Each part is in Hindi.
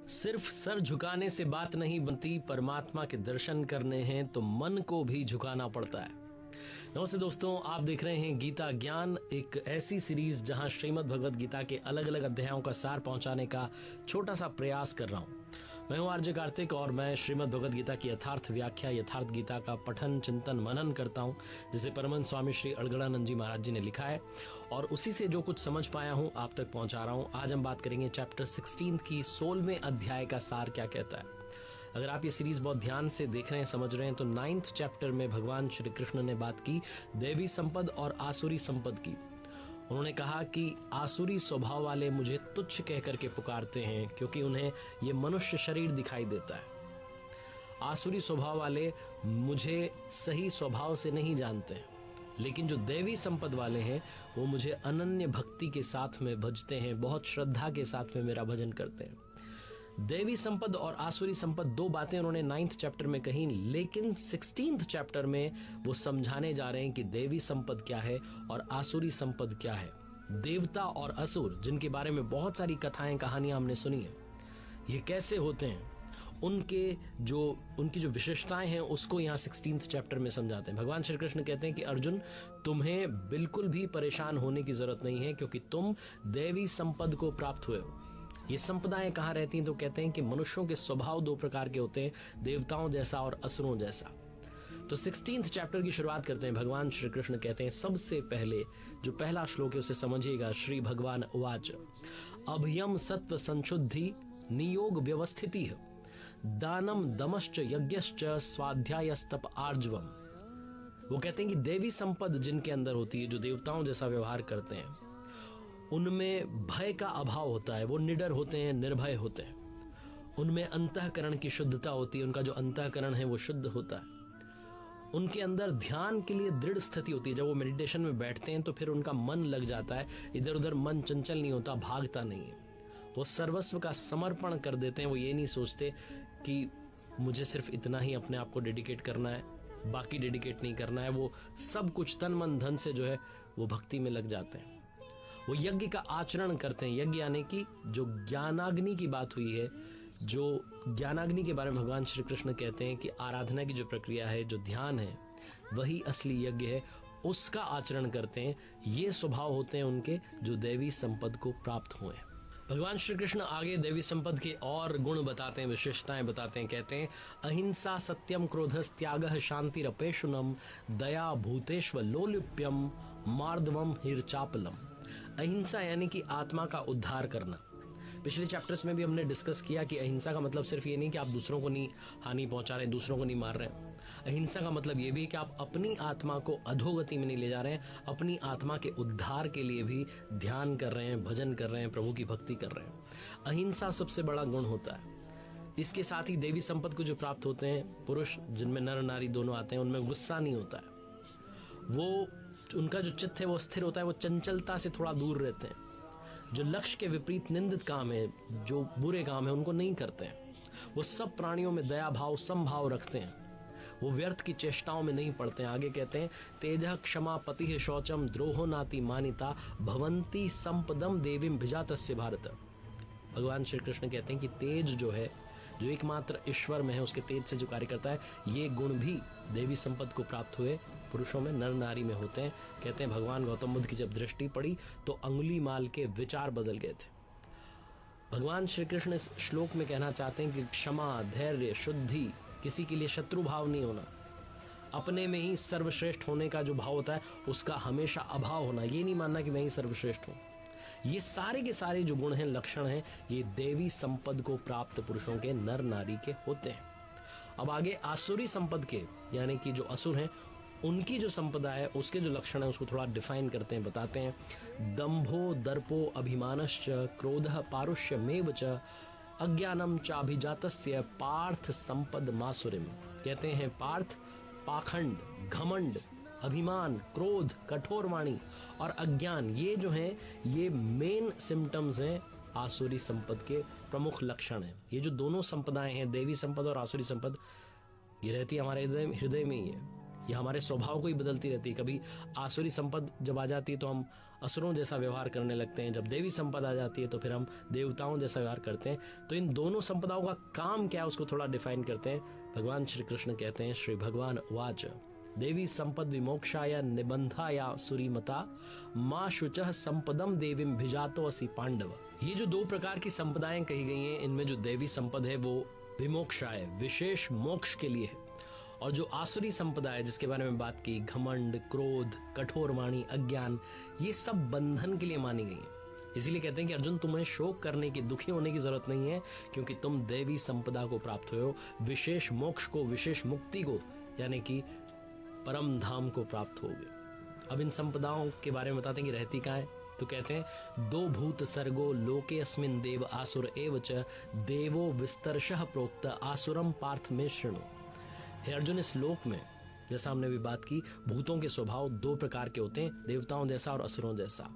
सिर्फ सर झुकाने से बात नहीं बनती, परमात्मा के दर्शन करने हैं तो मन को भी झुकाना पड़ता है। नमस्ते दोस्तों, आप देख रहे हैं गीता ज्ञान, एक ऐसी सीरीज जहां श्रीमद् भगवद गीता के अलग अलग अध्यायों का सार पहुंचाने का छोटा सा प्रयास कर रहा हूं। मैं हूं आरजे कार्तिक और मैं श्रीमद् भगवद गीता की यथार्थ व्याख्या, यथार्थ गीता का पठन चिंतन मनन करता हूं, जिसे परमहंस स्वामी श्री अलगड़ानंद जी महाराज जी ने लिखा है और उसी से जो कुछ समझ पाया हूं आप तक पहुंचा रहा हूं। आज हम बात करेंगे चैप्टर 16 की 16वें अध्याय का सार क्या कहता है। अगर आप ये सीरीज बहुत ध्यान से देख रहे हैं, समझ रहे हैं, तो 9th चैप्टर में भगवान श्री कृष्ण ने बात की देवी संपद और आसुरी संपद की। उन्होंने कहा कि आसुरी स्वभाव वाले मुझे तुच्छ कह करके पुकारते हैं क्योंकि उन्हें ये मनुष्य शरीर दिखाई देता है। आसुरी स्वभाव वाले मुझे सही स्वभाव से नहीं जानते, लेकिन जो देवी संपद वाले हैं वो मुझे अनन्य भक्ति के साथ में भजते हैं, बहुत श्रद्धा के साथ में मेरा भजन करते हैं। देवी संपद और आसुरी संपद दो बातें उन्होंने 9th चैप्टर में कही, लेकिन 16th चैप्टर में वो समझाने जा रहे हैं कि देवी संपद क्या है और आसुरी संपद क्या है। देवता और असुर, जिनके बारे में बहुत सारी कथाएं कहानियां हमने सुनी है, ये कैसे होते हैं, उनकी जो विशेषताएं हैं उसको यहाँ 16th चैप्टर में समझाते हैं। भगवान श्री कृष्ण कहते हैं कि अर्जुन, तुम्हें बिल्कुल भी परेशान होने की जरूरत नहीं है क्योंकि तुम देवी संपद को प्राप्त हुए हो। ये संपदाएं कहाँ रहती हैं? तो कहते हैं कि मनुष्यों के स्वभाव दो प्रकार के होते हैं, देवताओं जैसा और असुरों जैसा। तो 16th चैप्टर की शुरुआत करते हैं। भगवान श्री कृष्ण कहते हैं, सबसे पहले जो पहला श्लोक है उसे समझिएगा। श्री भगवान उवाच अभयम सत्व संशुद्धि नियोग व्यवस्थिति दानम दमश्च यज्ञश्च स्वाध्यायस्तप आर्जवम। वो कहते हैं कि देवी संपद जिनके अंदर होती है, जो देवताओं जैसा व्यवहार करते हैं, उनमें भय का अभाव होता है, वो निडर होते हैं, निर्भय होते हैं। उनमें अंतःकरण की शुद्धता होती है, उनका जो अंतःकरण है वो शुद्ध होता है। उनके अंदर ध्यान के लिए दृढ़ स्थिति होती है। जब वो मेडिटेशन में बैठते हैं तो फिर उनका मन लग जाता है, इधर उधर मन चंचल नहीं होता, भागता नहीं है। वो सर्वस्व का समर्पण कर देते हैं। वो ये नहीं सोचते कि मुझे सिर्फ इतना ही अपने आप को डेडिकेट करना है, बाकी डेडिकेट नहीं करना है। वो सब कुछ तन मन धन से जो है वो भक्ति में लग जाते हैं। वो यज्ञ का आचरण करते हैं। यज्ञ यानी कि जो ज्ञानाग्नि की बात हुई है, जो ज्ञानाग्नि के बारे में भगवान श्री कृष्ण कहते हैं कि आराधना की जो प्रक्रिया है, जो ध्यान है, वही असली यज्ञ है, उसका आचरण करते हैं। ये स्वभाव होते हैं उनके जो देवी संपद को प्राप्त हुए हैं। भगवान श्री कृष्ण आगे देवी संपद के और गुण बताते हैं, विशेषताएं बताते हैं। कहते हैं अहिंसा सत्यम क्रोधस त्यागः शांतिरपेशुनम दया भूतेष्व लोलुप्यम मार्दवम हिरचापलम। अहिंसा यानी कि आत्मा का उद्धार करना। पिछले चैप्टर्स में भी हमने डिस्कस किया कि अहिंसा का मतलब सिर्फ ये नहीं कि आप दूसरों को नहीं हानि पहुंचा रहे हैं, दूसरों को नहीं मार रहे हैं। अहिंसा का मतलब ये भी कि आप अपनी आत्मा को अधोगति में नहीं ले जा रहे हैं, अपनी आत्मा के उद्धार के लिए भी ध्यान कर रहे हैं, भजन कर रहे हैं, प्रभु की भक्ति कर रहे हैं। अहिंसा सबसे बड़ा गुण होता है। इसके साथ ही देवी संपद को जो प्राप्त होते हैं पुरुष, जिनमें नर नारी दोनों आते हैं, उनमें गुस्सा नहीं होता है। वो उनका जो चित्त है वो स्थिर होता है, वो चंचलता से थोड़ा दूर रहते हैं। जो लक्ष्य के विपरीत निंदित काम है, जो बुरे काम है, उनको नहीं करते हैं। वो सब प्राणियों में दया भाव समभाव रखते हैं। वो व्यर्थ की चेष्टाओं में नहीं पड़ते हैं। आगे कहते हैं तेजः क्षमा पतिः शौचम द्रोहो नाति मानिता भवंती संपदम देवीम भिजातस्य भारत। भगवान श्री कृष्ण कहते हैं कि तेज जो है, जो एकमात्र ईश्वर में है, उसके तेज से जो कार्य करता है, ये गुण भी देवी संपद को प्राप्त हुए पुरुषों में, नर नारी में होते हैं। कहते हैं भगवान गौतम बुद्ध की जब दृष्टि पड़ी तो अंगुली माल के विचार बदल गए थे। भगवान श्री कृष्ण इस श्लोक में कहना चाहते हैं कि क्षमा, धैर्य, शुद्धि, किसी के लिए शत्रु भाव नहीं होना, अपने में ही सर्वश्रेष्ठ होने का जो भाव होता है उसका हमेशा अभाव होना, ये नहीं मानना कि मैं ही सर्वश्रेष्ठ हूँ। ये सारे के सारे जो गुण हैं, लक्षण हैं, ये देवी संपद को प्राप्त पुरुषों के, नर नारी के होते हैं। अब आगे आसुरी संपद के, यानी कि जो असुर हैं, उनकी जो संपदा है, उसके जो लक्षण है उसको थोड़ा डिफाइन करते हैं, बताते हैं। दंभो दर्पो अभिमानश्च क्रोधः पारुष्यमेव च अज्ञानम चाभिजातस्य पार्थ संपद मासुरिम। कहते हैं पार्थ, पाखंड, घमंड, अभिमान, क्रोध, कठोर वाणी और अज्ञान, ये जो हैं ये मेन सिम्टम्स हैं आसुरी संपद के, प्रमुख लक्षण हैं। ये जो दोनों संपदाएं हैं, देवी संपद और आसुरी संपद, ये रहती है हमारे हृदय में ही है। ये हमारे स्वभाव को ही बदलती रहती है। कभी आसुरी संपद जब आ जाती है तो हम असुरों जैसा व्यवहार करने लगते हैं, जब देवी संपद आ जाती है तो फिर हम देवताओं जैसा व्यवहार करते हैं। तो इन दोनों संपदाओं का काम क्या है उसको थोड़ा डिफाइन करते हैं। भगवान श्री कृष्ण कहते हैं, श्री भगवान वाच देवी संपद विमोक्षाय निबंधाया सुरीमता माँ शुचः संपदम देवीम भिजातो असि पांडव। ये जो दो प्रकार की संपदाएं कही गई हैं, इनमें जो देवी संपद है वो विमोक्षाय विशेष मोक्ष के लिए है, और जो आसुरी संपदा है जिसके बारे में बात की, घमंड, क्रोध, कठोर वाणी, अज्ञान, ये सब बंधन के लिए मानी गई है। इसीलिए कहते हैं कि अर्जुन तुम्हें शोक करने की, दुखी होने की जरूरत नहीं है, क्योंकि तुम देवी संपदा को प्राप्त हुए हो, विशेष मोक्ष को, विशेष मुक्ति को, यानी कि परम धाम को प्राप्त होगे। अब इन संपदाओं के बारे में बताते हैं कि रहती कहाँ है। तो कहते हैं, दो भूत सर्गो लोके अस्मिन देव आसुर एव च देवो विस्तरशः प्रोक्त आसुरम पार्थ में शृणु। हे अर्जुन, इस लोक में जैसा हमने भी बात की, भूतों के स्वभाव दो प्रकार के होते हैं, देवताओं जैसा और असुरों जैसा।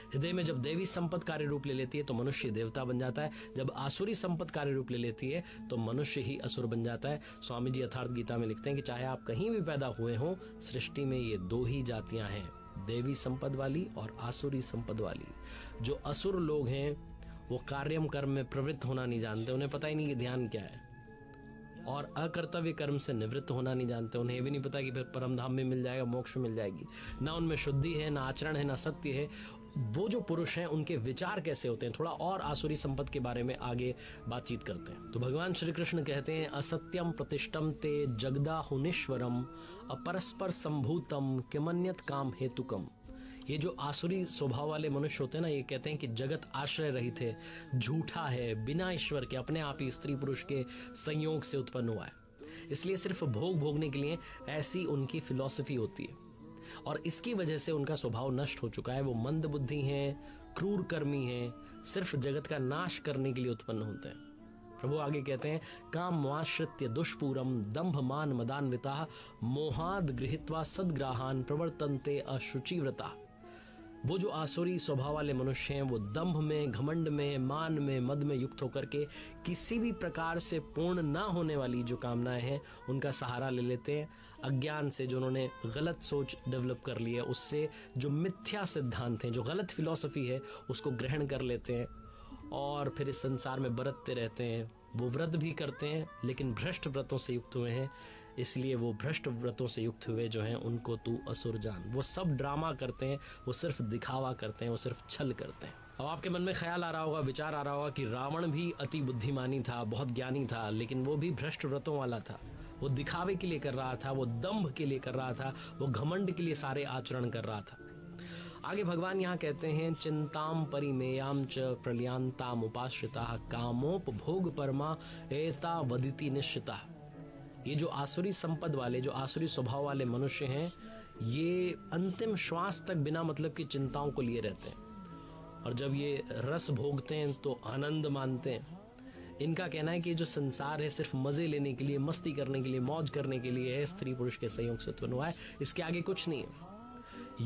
हृदय में जब देवी संपद कार्य रूप ले लेती है तो मनुष्य देवता बन जाता है, जब आसुरी संपद कार्य रूप ले लेती है तो मनुष्य ही असुर बन जाता है। स्वामी जी यथार्थ गीता में लिखते हैं कि चाहे आप कहीं भी पैदा हुए हों, सृष्टि में ये दो ही जातियां हैं, देवी संपद वाली और आसुरी संपद वाली। जो असुर लोग हैं वो कार्यम कर्म में प्रवृत्त होना नहीं जानते, उन्हें पता ही नहीं कि ध्यान क्या है, और अकर्तव्य कर्म से निवृत्त होना नहीं जानते। उन्हें भी नहीं पता कि फिर परम धाम में मिल जाएगा, मोक्ष मिल जाएगी। ना उनमें शुद्धि है, ना आचरण है, ना सत्य है। वो जो पुरुष हैं उनके विचार कैसे होते हैं, थोड़ा और आसुरी संपद के बारे में आगे बातचीत करते हैं। तो भगवान श्री कृष्ण कहते हैं, असत्यम प्रतिष्ठम ते जगदाहुनीश्वरम अपरस्पर संभूतम किमन्यत काम हेतुकम। ये जो आसुरी स्वभाव वाले मनुष्य होते हैं ना, ये कहते हैं कि जगत आश्रय रहित है, झूठा है, बिना ईश्वर के, अपने आप ही स्त्री पुरुष के संयोग से उत्पन्न हुआ है, इसलिए सिर्फ भोग भोगने के लिए ऐसी उनकी फिलॉसफी होती है, और इसकी वजह से उनका स्वभाव नष्ट हो चुका है। वो मंद बुद्धि हैं, क्रूर कर्मी हैं, सिर्फ जगत का नाश करने के लिए उत्पन्न होते हैं। प्रभु आगे कहते हैं, काम वाश्रित्य दुष्पूरम दंभ मान मदान्विता मोहाद गृहीत्वा सद्ग्राहान प्रवर्तन्ते अशुचिव्रता। वो जो आसुरी स्वभाव वाले मनुष्य हैं वो दंभ में, घमंड में, मान में, मद में युक्त होकर के किसी भी प्रकार से पूर्ण ना होने वाली जो कामनाएं हैं उनका सहारा ले लेते हैं। अज्ञान से जो उन्होंने गलत सोच डेवलप कर ली है, उससे जो मिथ्या सिद्धांत हैं, जो गलत फिलॉसफी है, उसको ग्रहण कर लेते हैं और फिर इस संसार में बरतते रहते हैं। वो व्रत भी करते हैं लेकिन भ्रष्ट व्रतों से युक्त हुए हैं, इसलिए वो भ्रष्ट व्रतों से युक्त हुए जो हैं उनको तू असुर जान। वो सब ड्रामा करते हैं, वो सिर्फ दिखावा करते हैं, वो सिर्फ छल करते हैं। अब आपके मन में ख्याल आ रहा होगा, विचार आ रहा होगा कि रावण भी अति बुद्धिमानी था, बहुत ज्ञानी था, लेकिन वो भी भ्रष्ट व्रतों वाला था। वो दिखावे के लिए कर रहा था, वो दंभ के लिए कर रहा था, वो घमंड के लिए सारे आचरण कर रहा था। आगे भगवान यहाँ कहते हैं, चिंताम परिमेयाम च प्रलयांताम उपाश्रिता कामोपभोग परमा एता वदिति निश्चिता। ये जो आसुरी संपद वाले, जो आसुरी स्वभाव वाले मनुष्य हैं, ये अंतिम श्वास तक बिना मतलब की चिंताओं को लिए रहते हैं, और जब ये रस भोगते हैं तो आनंद मानते हैं। इनका कहना है कि जो संसार है सिर्फ मजे लेने के लिए, मस्ती करने के लिए, मौज करने के लिए है, स्त्री पुरुष के संयोग से उत्पन्न हुआ है, इसके आगे कुछ नहीं है।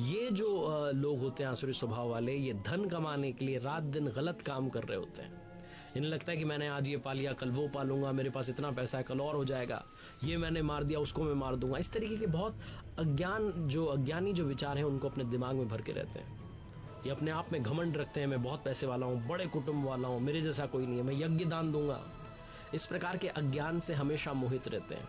ये जो लोग होते हैं आसुरी स्वभाव वाले, ये धन कमाने के लिए रात दिन गलत काम कर रहे होते हैं। इन्हें लगता है कि मैंने आज ये पा लिया, कल वो पालूंगा, मेरे पास इतना पैसा है, कल और हो जाएगा, ये मैंने मार दिया, उसको मैं मार दूंगा। इस तरीके के बहुत अज्ञानी जो विचार हैं उनको अपने दिमाग में भर के रहते हैं। ये अपने आप में घमंड रखते हैं, मैं बहुत पैसे वाला हूँ, बड़े कुटुंब वाला हूँ, मेरे जैसा कोई नहीं है, मैं यज्ञ दान दूंगा। इस प्रकार के अज्ञान से हमेशा मोहित रहते हैं।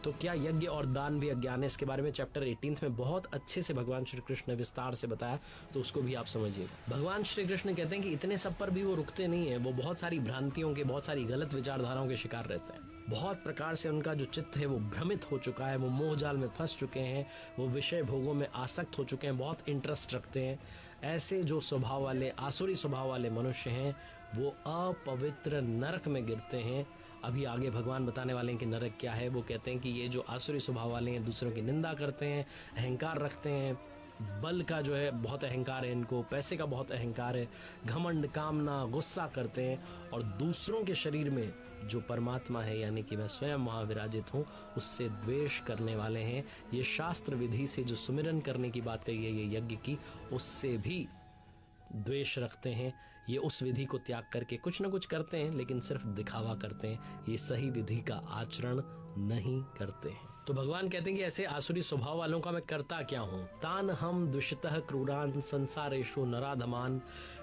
तो क्या यज्ञ और दान भी अज्ञान है? इसके बारे में चैप्टर 18 में बहुत अच्छे से भगवान श्री कृष्ण ने विस्तार से बताया, तो उसको भी आप समझिएगा। भगवान श्री कृष्ण कहते हैं कि इतने सब पर भी वो रुकते नहीं है, वो बहुत सारी भ्रांतियों के, बहुत सारी गलत विचारधाराओं के शिकार रहते हैं। बहुत प्रकार से उनका जो चित्त है वो भ्रमित हो चुका है, वो मोह जाल में फंस चुके हैं, वो विषय भोगों में आसक्त हो चुके हैं, बहुत इंटरेस्ट रखते हैं। ऐसे जो स्वभाव वाले, आसुरी स्वभाव वाले मनुष्य हैं, वो अपवित्र नरक में गिरते हैं। अभी आगे भगवान बताने वाले हैं कि नरक क्या है। वो कहते हैं कि ये जो आसुरी स्वभाव वाले हैं, दूसरों की निंदा करते हैं, अहंकार रखते हैं, बल का जो है बहुत अहंकार है इनको, पैसे का बहुत अहंकार है, घमंड, कामना, गुस्सा करते हैं, और दूसरों के शरीर में जो परमात्मा है, यानी कि मैं स्वयं वहाँ विराजित हूँ, उससे द्वेष करने वाले हैं। ये शास्त्र विधि से जो सुमिरन करने की बात कही है, ये यज्ञ की, उससे भी द्वेष रखते हैं। ये उस विधि को त्याग करके कुछ न कुछ करते हैं, लेकिन सिर्फ दिखावा करते हैं। ये सही विधि का आचरण नहीं करते हैं। तो भगवान कहते हैं कि ऐसे आसुरी स्वभाव वालों का मैं करता क्या हूँ। तान हम दुष्टः क्रूरान संसारेषु नराधमान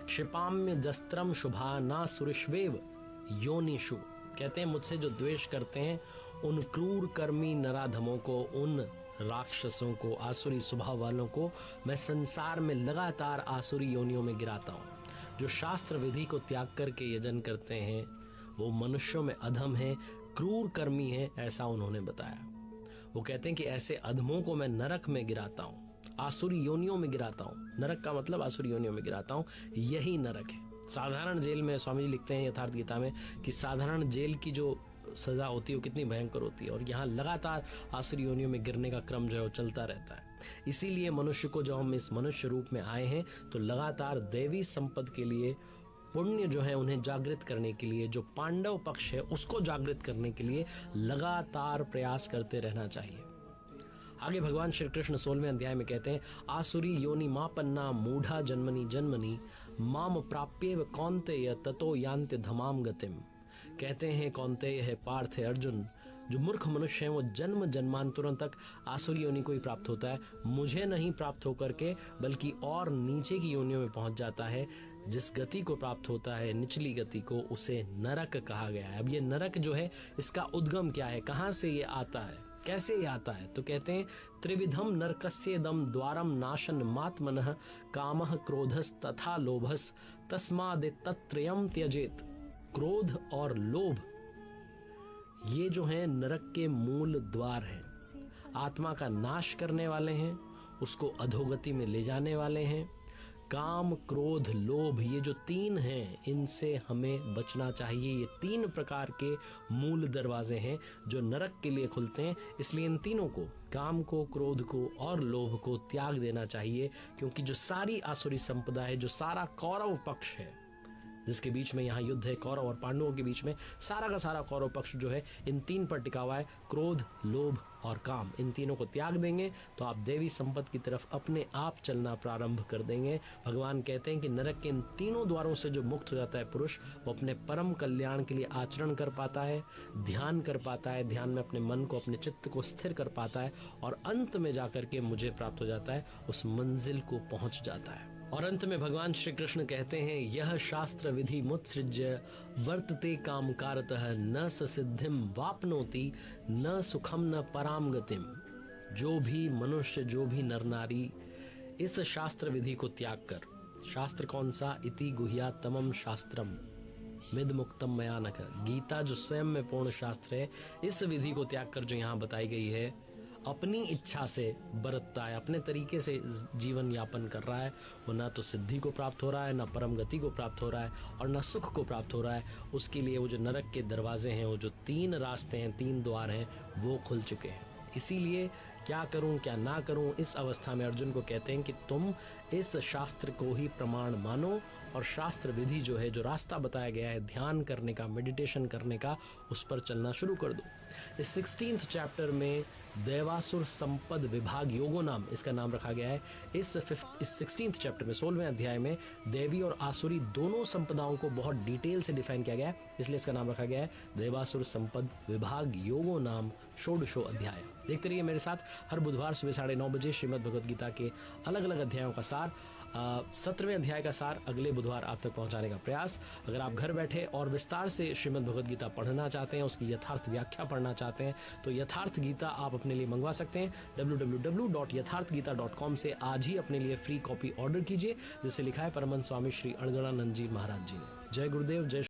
क्षिपाम्य जस्त्रम शुभा ना सुरिष्वेव योनिषु। कहते हैं मुझसे जो द्वेष करते हैं उन क्रूर कर्मी नराधमों को, उन राक्षसों को, आसुरी स्वभाव वालों को मैं संसार में लगातार आसुरी योनियों में गिराता हूँ। जो शास्त्र विधि को त्याग करके यजन करते हैं वो मनुष्यों में अधम है, क्रूर कर्मी है, ऐसा उन्होंने बताया। वो कहते हैं कि ऐसे अधमों को मैं नरक में गिराता हूँ, आसुरी योनियों में गिराता हूँ। नरक का मतलब आसुरी योनियों में गिराता हूँ, यही नरक है। साधारण जेल में, स्वामी जी लिखते हैं यथार्थ गीता में कि साधारण जेल की जो सजा होती है वो कितनी भयंकर होती है, और यहाँ लगातार आसुरी योनियों में गिरने का क्रम जो है वो चलता रहता है। इसीलिए मनुष्य को जब हम इस मनुष्य रूप में आए हैं तो लगातार दैवी संपद के लिए, पुण्य जो है उन्हें जागृत करने के लिए, जो पांडव पक्ष है उसको जागृत करने के लिए लगातार प्रयास करते रहना चाहिए। आगे भगवान श्री कृष्ण 16वें अध्याय में कहते हैं, आसुरी योनि मापन्ना मूढ़ा जन्मनि जन्मनि माम प्राप्येव कौन्तेय ततो यान्ति धमाम गतिम। कहते हैं कौन्तेय है, पार्थ है, अर्जुन, जो मूर्ख मनुष्य हैं वो जन्म जन्मांतरों तक आसुरी योनि को ही प्राप्त होता है, मुझे नहीं प्राप्त होकर के बल्कि और नीचे की योनियों में पहुंच जाता है। जिस गति को प्राप्त होता है, निचली गति को, उसे नरक कहा गया है। अब ये नरक जो है इसका उद्गम क्या है, कहाँ से ये आता है, कैसे ये आता है? तो कहते हैं त्रिविधम नरकस्येदम द्वारम नाशन मात्मनः कामः क्रोधस तथा लोभस तस्मादे तत्त्रयम् त्यजेत। क्रोध और लोभ ये जो है नरक के मूल द्वार हैं, आत्मा का नाश करने वाले हैं, उसको अधोगति में ले जाने वाले हैं। काम, क्रोध, लोभ, ये जो तीन हैं इनसे हमें बचना चाहिए। ये तीन प्रकार के मूल दरवाजे हैं जो नरक के लिए खुलते हैं। इसलिए इन तीनों को, काम को, क्रोध को और लोभ को त्याग देना चाहिए, क्योंकि जो सारी आसुरी संपदा है, जो सारा कौरव पक्ष है जिसके बीच में यहाँ युद्ध है, कौरव और पांडवों के बीच में, सारा का सारा कौरव पक्ष जो है इन तीन पर टिका हुआ है, क्रोध, लोभ और काम। इन तीनों को त्याग देंगे तो आप देवी संपद की तरफ अपने आप चलना प्रारंभ कर देंगे। भगवान कहते हैं कि नरक के इन तीनों द्वारों से जो मुक्त हो जाता है पुरुष, वो अपने परम कल्याण के लिए आचरण कर पाता है, ध्यान कर पाता है, ध्यान में अपने मन को, अपने चित्त को स्थिर कर पाता है, और अंत में जाकर के मुझे प्राप्त हो जाता है, उस मंजिल को पहुंच जाता है। और अंत में भगवान श्री कृष्ण कहते हैं, यह शास्त्र विधि मुत्सृज्य वर्तते काम कारतः न सिद्धिम वापनोति न सुखम न पराम गतिम। जो भी मनुष्य, जो भी नर नारी इस शास्त्र विधि को त्याग कर, शास्त्र कौन सा? इति गुह्यात्तमम शास्त्रम मिद मुक्तम मया नख। गीता जो स्वयं में पूर्ण शास्त्र है, इस विधि को त्याग कर जो यहाँ बताई गई है, अपनी इच्छा से बरतता है, अपने तरीके से जीवन यापन कर रहा है, वो ना तो सिद्धि को प्राप्त हो रहा है, ना परम गति को प्राप्त हो रहा है, और ना सुख को प्राप्त हो रहा है। उसके लिए वो जो नरक के दरवाजे हैं, वो जो तीन रास्ते हैं, तीन द्वार हैं, वो खुल चुके हैं। इसीलिए क्या करूं क्या ना करूं, इस अवस्था में अर्जुन को कहते हैं कि तुम इस शास्त्र को ही प्रमाण मानो, और शास्त्र विधि जो है, जो रास्ता बताया गया है ध्यान करने का, मेडिटेशन करने का, उस पर चलना शुरू कर दो। इस 16th चैप्टर में देवासुर संपद विभाग योगो नाम इसका नाम रखा गया है। इस 16th चैप्टर में, 16वें अध्याय में देवी और आसुरी दोनों संपदाओं को बहुत डिटेल से डिफाइन किया गया है, इसलिए इसका नाम रखा गया है देवासुर संपद विभाग योगो नाम षोडशो अध्याय। देखते रहिए मेरे साथ हर बुधवार सुबह 9:30 बजे श्रीमद् भगवद गीता के अलग अलग अध्यायों का सार, 17वें अध्याय का सार अगले बुधवार आप तक पहुंचाने का प्रयास। अगर आप घर बैठे और विस्तार से श्रीमद् भगवद गीता पढ़ना चाहते हैं, उसकी यथार्थ व्याख्या पढ़ना चाहते हैं, तो यथार्थ गीता आप अपने लिए मंगवा सकते हैं। www.यथार्थगीता.com से आज ही अपने लिए फ्री कॉपी ऑर्डर कीजिए, जिसे लिखा है परमहंस स्वामी श्री अणगणानंद जी महाराज जी ने। जय गुरुदेव, जय